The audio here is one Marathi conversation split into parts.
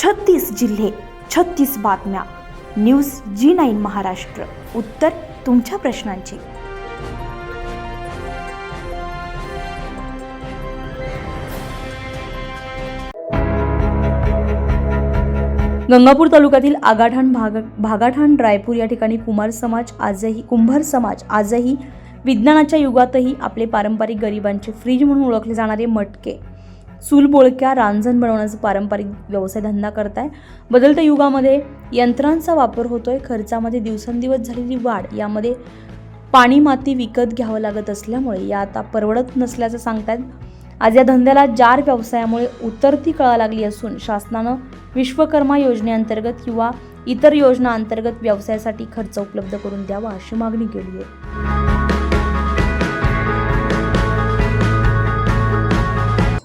36 जिल्हे, 36 बातम्या. News G9 Maharashtra. उत्तर तुमच्या प्रश्नांची. गंगापूर तालुक्यातील आगाठाण भागाठाण रायपूर या ठिकाणी कुंभार समाज आजही विज्ञानाच्या युगातही आपले पारंपरिक गरिबांचे फ्रीज म्हणून ओळखले जाणारे मटके, चूलबोळक्या, रांजण बनवण्याचा पारंपरिक व्यवसाय धंदा करताय. बदलत्या युगामध्ये यंत्रांचा वापर होतोय. खर्चामध्ये दिवसेंदिवस झालेली वाढ, यामध्ये पाणी माती विकत घ्यावं लागत असल्यामुळे या आता परवडत नसल्याचं सांगतायत. आज या धंद्याला जार व्यवसायामुळे उतरती कळा लागली असून शासनानं विश्वकर्मा योजनेअंतर्गत किंवा इतर योजनांतर्गत व्यवसायासाठी खर्च उपलब्ध करून द्यावा अशी मागणी केली आहे.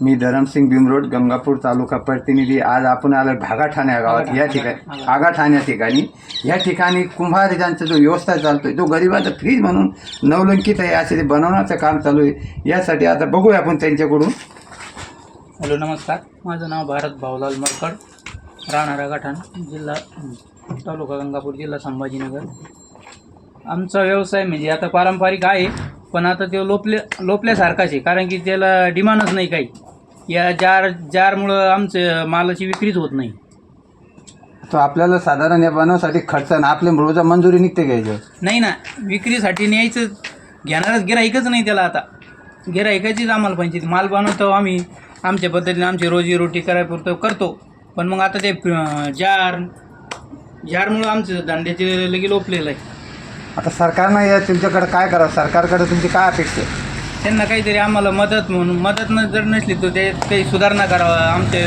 मी धरमसिंग भीमरोड, गंगापूर तालुका प्रतिनिधी. आज आपण आलो भागाठाण या गावात. या ठिकाणी आगाठाण या ठिकाणी कुंभारांचा जो व्यवसाय चालतोय, तो गरिबांचा फ्रीज म्हणून नवलंकित आहे, असे ते बनवण्याचं काम चालू आहे. यासाठी आता बघूया आपण त्यांच्याकडून. हॅलो, नमस्कार. माझं नाव भारत भाऊलाल मरकड, राहणार आगाठाण, जिल्हा तालुका गंगापूर, जिल्हा संभाजीनगर. आमचा व्यवसाय म्हणजे आता पारंपरिक आहे, पण आता ते लोपल्यासारखाच आहे, कारण की त्याला डिमांडच नाही काही. या जारमुळं आमचं मालाची विक्रीच होत नाही. तो आपल्याला साधारण या बनवण्यासाठी खर्च ना आपल्या रोजा मंजुरी निघते घ्यायचं नाही ना, विक्रीसाठी न्यायचं घेणारच गिऱ्हाईकच नाही त्याला. आता गिऱ्हाईकाचीच आम्हाला पंचायत माल बनवतो आम्ही आमच्या पद्धतीने, आमची रोजीरोटी करायपुरतं करतो. पण मग आता ते जारमुळं आमचं धंद्याचे लगे लोपलेलं आहे. आता सरकारनं या तुमच्याकडे काय करावं? सरकारकडे तुमची काय अपेक्षा आहे? त्यांना काहीतरी आम्हाला मदत जर नसली तर ते काही सुधारणा करावा. आमचे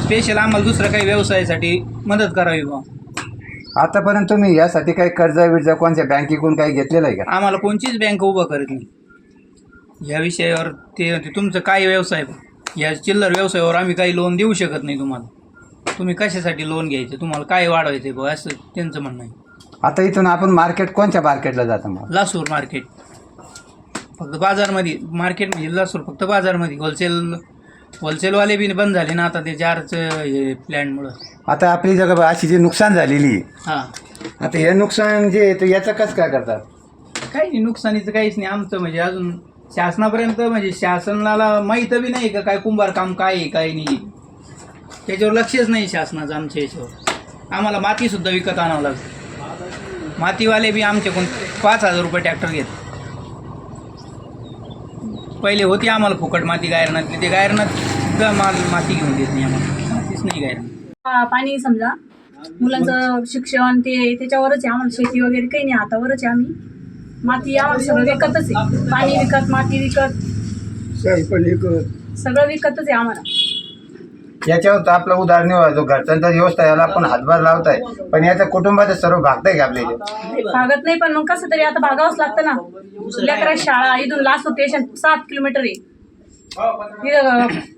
स्पेशल आम्हाला दुसरं काही व्यवसायासाठी मदत करावी बा. आतापर्यंत तुम्ही यासाठी काही कर्ज कोणत्या बँकेकडून काही घेतलेलं आहे का? आम्हाला कोणतीच बँक उभं करत नाही या विषयावर. ते तुमचं काय व्यवसाय, या चिल्लर व्यवसायावर आम्ही काही लोन देऊ शकत नाही तुम्हाला. तुम्ही कशासाठी लोन घ्यायचं, तुम्हाला काय वाढवायचं बा, असं त्यांचं म्हणणं आहे. आता इथून आपण कोणत्या मार्केटला जातो? मग लासूर मार्केट फक्त बाजारमध्ये, मार्केट म्हणजे लासूर फक्त बाजारमध्ये. होलसेलवाले बी बंद झाले ना आता ते जारचं हे प्लॅनमुळं. आता आपली जगह अशी जी नुकसान झालेली, हां, आता हे नुकसान जे आहे याचं कसं काय करतात? काही नाही, नुकसानीचं काहीच नाही आमचं. म्हणजे अजून शासनापर्यंत, म्हणजे शासनाला माहीत बी नाही का काय कुंभार काम काय आहे काय नाही, त्याच्यावर लक्षच नाही शासनाचं आमच्या याच्यावर. आम्हाला मातीसुद्धा विकत आणावं लागतं. मातीवाले बी आमच्याकडून 5,000 रुपये ट्रॅक्टर घेत. पहिले होती आम्हाला फुकट माती गायरनातली, ते गायरनात सुद्धा माती घेऊन देत नाही आम्हाला, मातीच नाही गायरनात. पाणी समजा मुलांचं शिक्षण ते त्याच्यावरच आहे आम्हाला. शेती वगैरे काही नाही, हातावरच आहे आम्ही. माती आम्हाला सगळं विकतच आहे. पाणी विकत, माती विकत, सगळं विकतच आहे आम्हाला. याच्यावर आपला उदाहरण जो घरच्यांचा व्यवस्था याला आपण हातभार लावताय, पण याच्या कुटुंबाचं सर्व भागताय का आपल्या इथे? भागत नाही, पण मग कसं तरी आता भागावंच लागतं ना. लेकरा शाळा इथून लासूर स्टेशन 7 किलोमीटर आहे.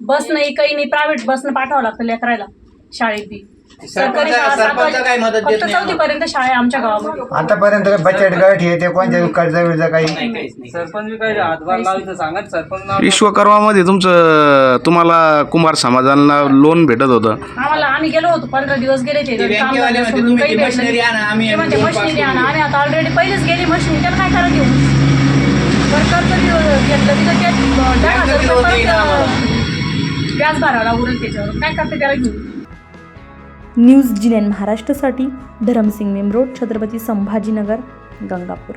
बस नाही, काही नाही, प्रायव्हेट बसनं पाठवावं लागतं लेकरायला शाळेत बी. सरकारी काय मदत देत फक्त 4थी पर्यंत शाळा आहे आमच्या गावामध्ये. आतापर्यंत बचत गट हे ते कोणत्या कर्ज विर्ज काही सरपंच काय हातभार लावायचं सांगत. सरपंच विश्वकर्मामध्ये तुम्हाला कुंभार समाजाला लोन भेटत होतं. आम्हाला आम्ही गेलो होतो, 15 दिवस गेले ते. मशिनरी आणा, आम्ही मशिनरी आणा. आम्ही आता ऑलरेडी पहिलेच गेली मशिनरी, त्याला काय करा घेऊ. सरकारचं घेतलं व्याज भरायला उरेल त्याच्यावर, काय करते त्याला घेऊ. न्यूज G9 महाराष्ट्रासाठी धरमसिंग भीमरोड, छत्रपती संभाजीनगर, गंगापूर.